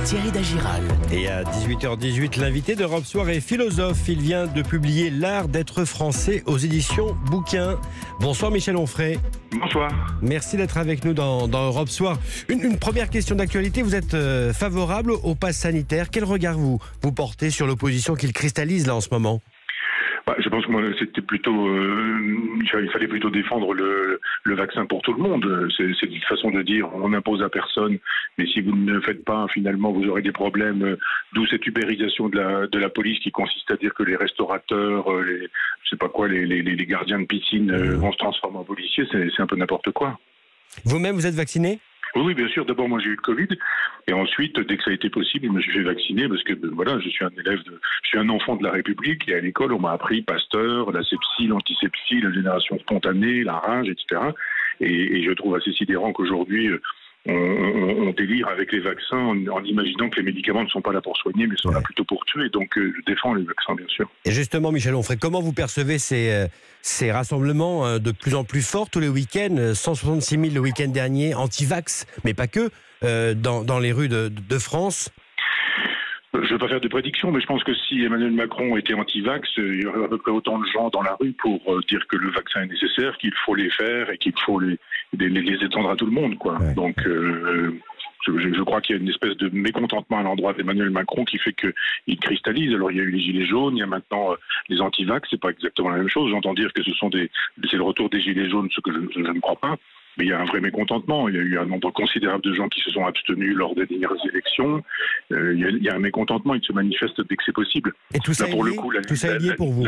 Thierry Dagiral. Et à 18h18, l'invité d'Europe Soir est philosophe. Il vient de publier L'art d'être français aux éditions Bouquin. Bonsoir Michel Onfray. Bonsoir. Merci d'être avec nous dans Europe Soir. Une première question d'actualité. Vous êtes favorable au pass sanitaire. Quel regard vous portez sur l'opposition qu'il cristallise là en ce moment ? Je pense que moi, c'était plutôt, il fallait plutôt défendre le vaccin pour tout le monde. C'est une façon de dire, on n'impose à personne, mais si vous ne le faites pas, finalement, vous aurez des problèmes. D'où cette ubérisation de la police qui consiste à dire que les restaurateurs, les gardiens de piscine vont se transformer en policiers. C'est un peu n'importe quoi. Vous-même, vous êtes vacciné ? Oui, bien sûr. D'abord, moi, j'ai eu le Covid. Et ensuite, dès que ça a été possible, je me suis fait vacciner parce que, je suis un enfant de la République. Et à l'école, on m'a appris Pasteur, l'asepsie, l'antisepsie, la génération spontanée, la rage, etc. Et je trouve assez sidérant qu'aujourd'hui, on délire avec les vaccins en imaginant que les médicaments ne sont pas là pour soigner, mais sont là plutôt pour tuer. Donc, je défends les vaccins, bien sûr. Et justement, Michel Onfray, comment vous percevez ces rassemblements de plus en plus forts tous les week-ends, 166 000 le week-end dernier, anti-vax, mais pas que, dans les rues de France ? Je ne veux pas faire de prédiction, mais je pense que si Emmanuel Macron était anti-vax, il y aurait à peu près autant de gens dans la rue pour dire que le vaccin est nécessaire, qu'il faut les faire et qu'il faut les étendre à tout le monde, quoi. Ouais. Donc, je crois qu'il y a une espèce de mécontentement à l'endroit d'Emmanuel Macron qui fait qu'il cristallise. Alors, il y a eu les gilets jaunes, il y a maintenant les anti-vax, c'est pas exactement la même chose. J'entends dire que c'est le retour des gilets jaunes, ce que je ne crois pas. Mais il y a un vrai mécontentement. Il y a eu un nombre considérable de gens qui se sont abstenus lors des dernières élections. Il y a un mécontentement. Il se manifeste dès que c'est possible. Et tout ça est lié pour vous ?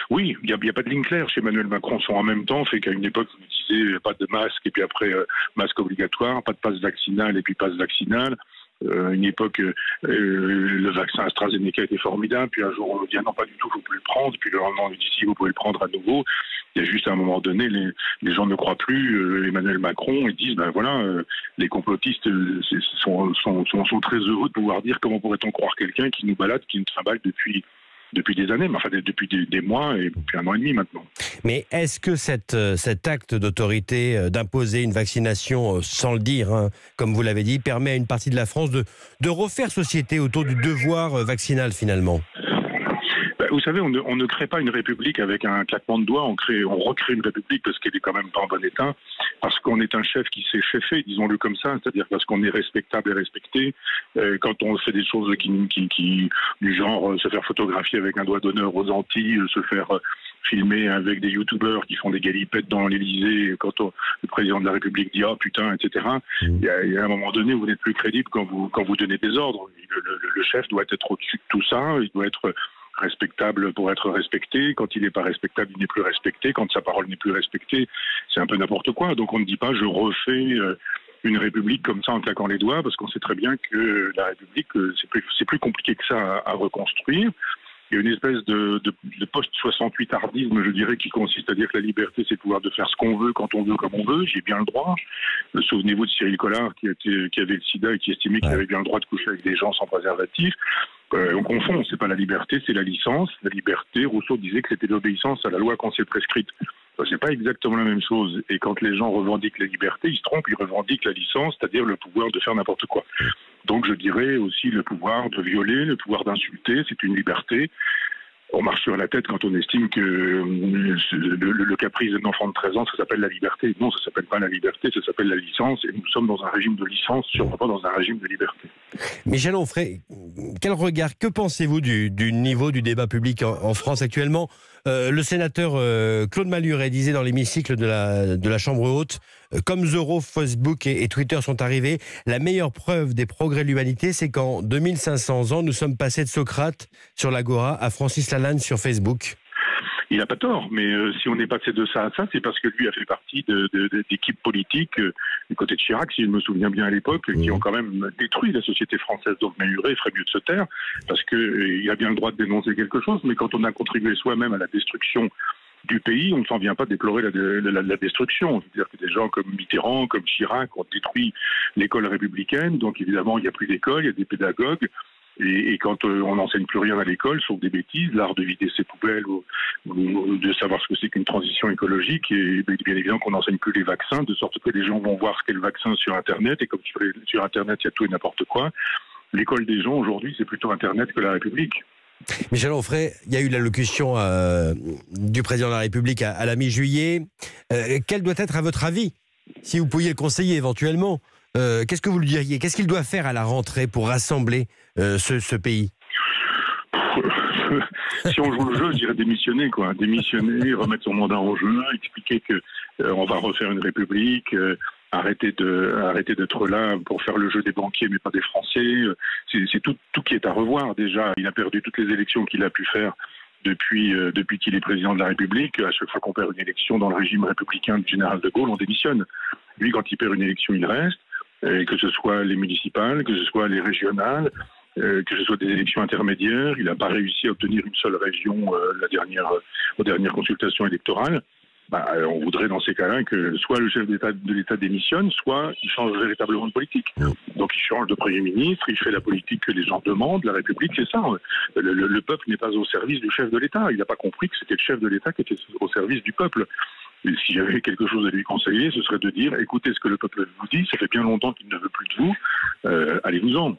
Oui, il n'y a pas de ligne claire chez Emmanuel Macron. Sont en même temps, fait qu'à une époque, vous disiez pas de masque et puis après masque obligatoire, pas de passe vaccinal et puis passe vaccinal. Une époque, le vaccin AstraZeneca était formidable, puis un jour on nous dit non pas du tout, vous pouvez le prendre, puis le lendemain on nous dit si vous pouvez le prendre à nouveau. Il y a juste à un moment donné, les gens ne croient plus Emmanuel Macron et disent les complotistes sont très heureux de pouvoir dire comment pourrait-on croire quelqu'un qui nous balade, qui nous trimballe depuis des années, mais enfin depuis des mois et depuis 1 an et demi maintenant. Mais est-ce que cet acte d'autorité d'imposer une vaccination sans le dire, comme vous l'avez dit, permet à une partie de la France de refaire société autour du devoir vaccinal finalement ? Vous savez, on ne crée pas une république avec un claquement de doigts, on recrée une république parce qu'elle est quand même pas en bon état, parce qu'on est un chef qui s'est cheffé, disons-le comme ça, c'est-à-dire parce qu'on est respectable et respecté. Quand on fait des choses du genre se faire photographier avec un doigt d'honneur aux Antilles, se faire filmer avec des youtubeurs qui font des galipettes dans l'Élysée, quand le président de la République dit « Ah putain », etc. Il y a un moment donné où vous n'êtes plus crédible quand vous donnez des ordres. Le chef doit être au-dessus de tout ça, il doit être respectable pour être respecté. Quand il n'est pas respectable, il n'est plus respecté. Quand sa parole n'est plus respectée, c'est un peu n'importe quoi. Donc on ne dit pas je refais une république comme ça en claquant les doigts, parce qu'on sait très bien que la république, c'est plus compliqué que ça à reconstruire. Il y a une espèce de post-68 hardisme, je dirais, qui consiste à dire que la liberté, c'est le pouvoir de faire ce qu'on veut, quand on veut, comme on veut. J'ai bien le droit. Souvenez-vous de Cyril Collard qui avait le sida et qui estimait qu'il avait bien le droit de coucher avec des gens sans préservatif. On confond, c'est pas la liberté, c'est la licence. La liberté, Rousseau disait que c'était l'obéissance à la loi qu'on s'est prescrite. C'est pas exactement la même chose. Et quand les gens revendiquent la liberté, ils se trompent, ils revendiquent la licence, c'est-à-dire le pouvoir de faire n'importe quoi. Donc je dirais aussi le pouvoir de violer, le pouvoir d'insulter, c'est une liberté. On marche sur la tête quand on estime que le caprice d'un enfant de 13 ans, ça s'appelle la liberté. Non, ça s'appelle pas la liberté, ça s'appelle la licence. Et nous sommes dans un régime de licence, sûrement pas dans un régime de liberté. Michel Onfray, que pensez-vous du niveau du débat public en France actuellement ? Le sénateur Claude Malhuret disait dans l'hémicycle de la Chambre haute, comme Zoro, Facebook et Twitter sont arrivés, la meilleure preuve des progrès de l'humanité, c'est qu'en 2500 ans, nous sommes passés de Socrate sur l'Agora à Francis Lalanne sur Facebook. Il n'a pas tort, mais si on est passé de ça à ça, c'est parce que lui a fait partie d'équipes politiques du côté de Chirac, si je me souviens bien à l'époque, qui ont quand même détruit la société française. Donc Malhuret ferait mieux de se taire, parce qu'il a bien le droit de dénoncer quelque chose, mais quand on a contribué soi-même à la destruction du pays, on ne s'en vient pas déplorer la destruction. C'est-à-dire que des gens comme Mitterrand, comme Chirac ont détruit l'école républicaine, donc évidemment il n'y a plus d'école, il y a des pédagogues. Et quand on n'enseigne plus rien à l'école, sauf des bêtises, l'art de vider ses poubelles ou de savoir ce que c'est qu'une transition écologique, et bien évidemment qu'on n'enseigne plus les vaccins, de sorte que les gens vont voir ce qu'est le vaccin sur Internet, et comme sur Internet il y a tout et n'importe quoi, l'école des gens aujourd'hui c'est plutôt Internet que la République. Michel Onfray, il y a eu l'allocution du président de la République à la mi-juillet. Quel doit être, à votre avis, si vous pouviez le conseiller éventuellement, qu'est-ce que vous lui diriez? Qu'est-ce qu'il doit faire à la rentrée pour rassembler ce pays? Si on joue le jeu, je dirais démissionner, quoi. Démissionner, remettre son mandat en jeu, expliquer que on va refaire une république, arrêter d'être là pour faire le jeu des banquiers mais pas des Français. C'est tout qui est à revoir déjà. Il a perdu toutes les élections qu'il a pu faire depuis qu'il est président de la République. À chaque fois qu'on perd une élection dans le régime républicain du général de Gaulle, on démissionne. Lui, quand il perd une élection, il reste. Que ce soit les municipales, que ce soit les régionales, que ce soit des élections intermédiaires. Il n'a pas réussi à obtenir une seule région aux dernières consultations électorales. On voudrait dans ces cas-là que soit le chef de l'État démissionne, soit il change véritablement de politique. Donc il change de Premier ministre, il fait la politique que les gens demandent. La République, c'est ça. Le peuple n'est pas au service du chef de l'État. Il n'a pas compris que c'était le chef de l'État qui était au service du peuple. Et si j'avais quelque chose à lui conseiller, ce serait de dire, écoutez ce que le peuple vous dit, ça fait bien longtemps qu'il ne veut plus de vous, allez-vous-en.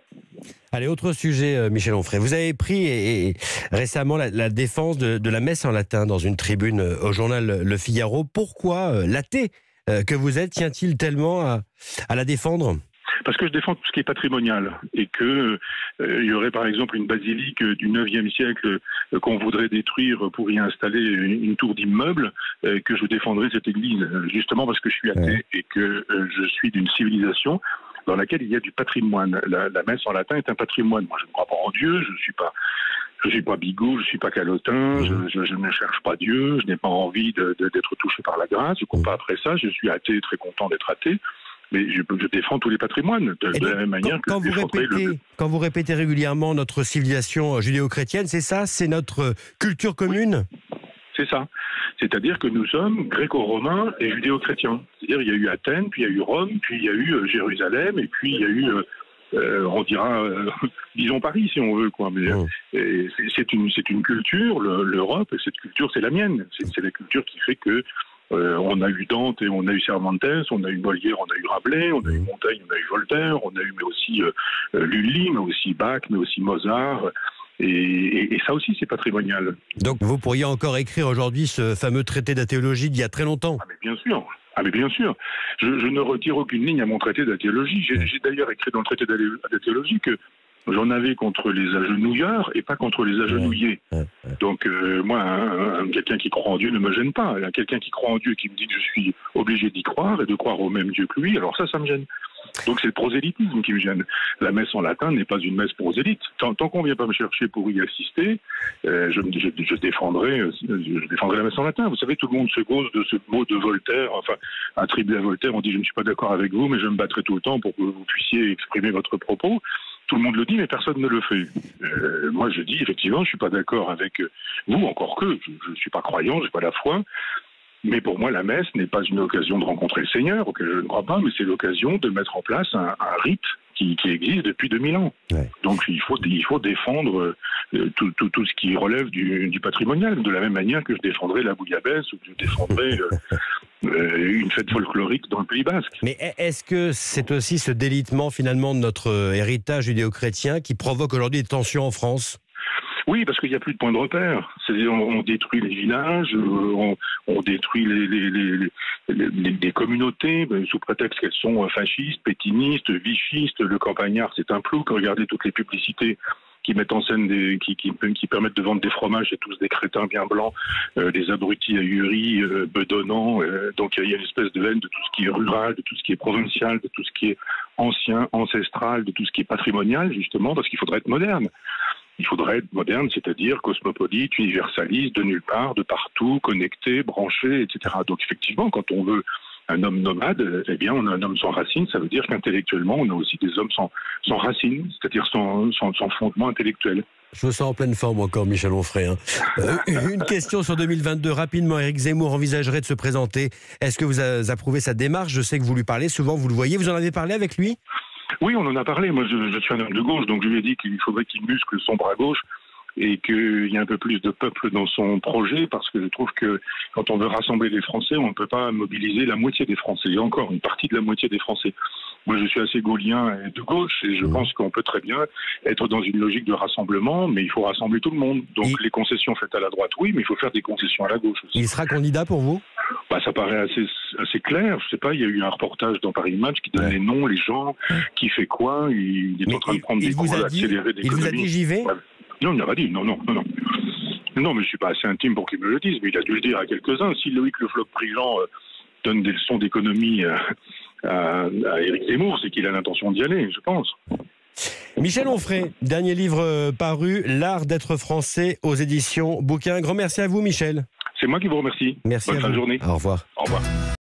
Allez, autre sujet, Michel Onfray. Vous avez pris récemment la défense de la messe en latin dans une tribune au journal Le Figaro. Pourquoi l'athée que vous êtes tient-il tellement à la défendre ? Parce que je défends tout ce qui est patrimonial et que il y aurait par exemple une basilique du 9e siècle qu'on voudrait détruire pour y installer une tour d'immeuble, que je défendrais cette église, justement parce que je suis athée et que je suis d'une civilisation dans laquelle il y a du patrimoine. La messe en latin est un patrimoine. Moi, je ne crois pas en Dieu, je suis pas bigot, je suis pas calotin, je ne cherche pas Dieu, je n'ai pas envie d'être touché par la grâce, je ne cours pas après ça, je suis athée, très content d'être athée. Mais je défends tous les patrimoines, de la même manière que je défendrai Quand vous répétez régulièrement notre civilisation judéo-chrétienne, c'est ça? C'est notre culture commune? C'est ça. C'est-à-dire que nous sommes gréco-romains et judéo-chrétiens. C'est-à-dire il y a eu Athènes, puis il y a eu Rome, puis il y a eu Jérusalem, et puis il y a eu, on dira, disons Paris si on veut, quoi. Mais c'est une culture, l'Europe, et cette culture c'est la mienne. C'est la culture qui fait que on a eu Dante et on a eu Cervantes, on a eu Molière, on a eu Rabelais, on a eu Montaigne, on a eu Voltaire, on a eu mais aussi Lully, mais aussi Bach, mais aussi Mozart. Et ça aussi, c'est patrimonial. Donc vous pourriez encore écrire aujourd'hui ce fameux traité d'athéologie d'il y a très longtemps. Ah mais bien sûr. Ah mais bien sûr. Je ne retire aucune ligne à mon traité d'athéologie. J'ai d'ailleurs écrit dans le traité d'athéologie que j'en avais contre les agenouilleurs et pas contre les agenouillés. Donc moi, quelqu'un qui croit en Dieu ne me gêne pas. Quelqu'un qui croit en Dieu qui me dit que je suis obligé d'y croire et de croire au même Dieu que lui, alors ça me gêne. Donc c'est le prosélytisme qui me gêne. La messe en latin n'est pas une messe prosélyte. Tant qu'on ne vient pas me chercher pour y assister, je défendrai la messe en latin. Vous savez, tout le monde se cause de ce mot de Voltaire, enfin, attribué à Voltaire, on dit je ne suis pas d'accord avec vous, mais je me battrai tout le temps pour que vous puissiez exprimer votre propos. Tout le monde le dit, mais personne ne le fait. Moi, je dis, effectivement, je ne suis pas d'accord avec vous, encore que je ne suis pas croyant, je n'ai pas la foi. Mais pour moi, la messe n'est pas une occasion de rencontrer le Seigneur, auquel je ne crois pas, mais c'est l'occasion de mettre en place un rite qui existe depuis 2000 ans. Ouais. Donc il faut défendre tout ce qui relève du patrimonial, de la même manière que je défendrai la bouillabaisse ou que je défendrai une fête folklorique dans le Pays Basque. Mais est-ce que c'est aussi ce délitement finalement de notre héritage judéo-chrétien qui provoque aujourd'hui des tensions en France ? Oui, parce qu'il n'y a plus de point de repère. C'est-à-dire, on détruit les villages, on détruit les communautés sous prétexte qu'elles sont fascistes, pétinistes, vichistes. Le campagnard, c'est un plouc. Regardez toutes les publicités qui mettent en scène qui permettent de vendre des fromages, c'est tous des crétins bien blancs, des abrutis ahuris, bedonnants. Donc il y a une espèce de haine de tout ce qui est rural, de tout ce qui est provincial, de tout ce qui est ancien, ancestral, de tout ce qui est patrimonial, justement, parce qu'il faudrait être moderne. Il faudrait être moderne, c'est-à-dire cosmopolite, universaliste, de nulle part, de partout, connecté, branché, etc. Donc effectivement, quand on veut un homme nomade, eh bien on a un homme sans racines, ça veut dire qu'intellectuellement, on a aussi des hommes sans racines, c'est-à-dire sans fondement intellectuel. Je me sens en pleine forme encore, Michel Onfray. Une question sur 2022, rapidement. Éric Zemmour envisagerait de se présenter. Est-ce que vous approuvez sa démarche? Je sais que vous lui parlez souvent, vous le voyez. Vous en avez parlé avec lui? Oui, on en a parlé. Moi, je suis un homme de gauche, donc je lui ai dit qu'il faudrait qu'il muscle son bras gauche et qu'il y ait un peu plus de peuple dans son projet, parce que je trouve que quand on veut rassembler les Français, on ne peut pas mobiliser la moitié des Français, et encore une partie de la moitié des Français. Moi, je suis assez gaulien et de gauche, et je pense qu'on peut très bien être dans une logique de rassemblement, mais il faut rassembler tout le monde. Donc les concessions faites à la droite, oui, mais il faut faire des concessions à la gauche aussi. Il sera candidat pour vous? Ça paraît assez clair. Je sais pas, il y a eu un reportage dans Paris Match qui donne les noms, les gens, qui fait quoi. Il est en train de prendre des cours accélérés d'économie. Il vous a dit j'y vais? Non, il n'a pas dit. Non. Non, mais je suis pas assez intime pour qu'il me le dise, mais il a dû le dire à quelques-uns. Si Loïc Le Floch-Prigent donne des leçons d'économie à Éric Zemmour, c'est qu'il a l'intention d'y aller, je pense. Michel Onfray, dernier livre paru, L'art d'être français aux éditions Bouquin. Un grand merci à vous, Michel. C'est moi qui vous remercie. Merci. Bonne fin de journée. Au revoir. Au revoir.